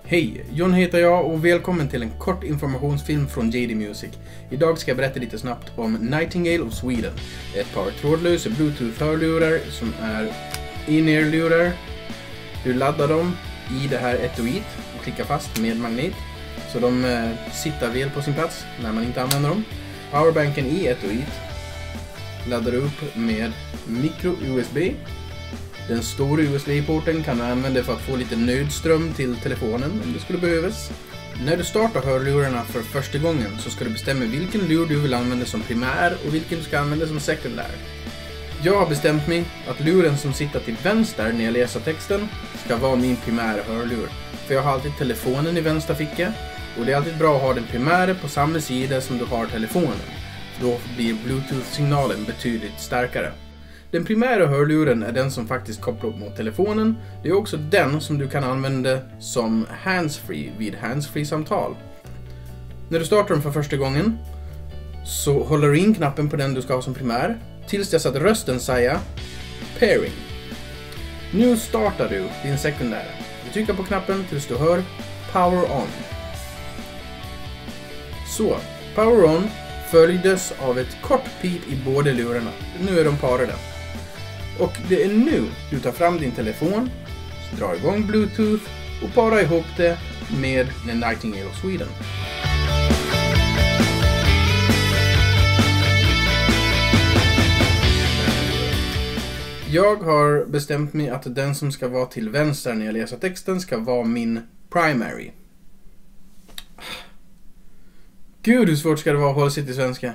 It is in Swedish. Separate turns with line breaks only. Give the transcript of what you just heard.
Hej, John heter jag och välkommen till en kort informationsfilm från JD Music. Idag ska jag berätta lite snabbt om Nightingale of Sweden. Ett par trådlösa Bluetooth-hörlurar som är in-ear-lurar. Du laddar dem i det här etuiet och klickar fast med magnet. Så de sitter väl på sin plats när man inte använder dem. Powerbanken i etuiet laddar upp med micro-USB. Den stora USB-porten kan man använda för att få lite nödström till telefonen om det skulle behövas. När du startar hörlurarna för första gången så ska du bestämma vilken lur du vill använda som primär och vilken du ska använda som sekundär. Jag har bestämt mig att luren som sitter till vänster när jag läser texten ska vara min primära hörlur. För jag har alltid telefonen i vänster ficka och det är alltid bra att ha den primära på samma sida som du har telefonen. Då blir Bluetooth-signalen betydligt starkare. Den primära hörluren är den som faktiskt kopplar upp mot telefonen. Det är också den som du kan använda som handsfree vid handsfree-samtal. När du startar den för första gången så håller du in knappen på den du ska ha som primär tills dess att rösten säger pairing. Nu startar du din sekundära. Du trycker på knappen tills du hör power on. Så, power on följdes av ett kort pip i båda lurarna. Nu är de parade. Och det är nu du tar fram din telefon, drar igång Bluetooth och parar ihop det med The Nightingale of Sweden. Jag har bestämt mig att den som ska vara till vänster när jag läser texten ska vara min primary. Gud, hur svårt ska det vara att hålla sig till svenska?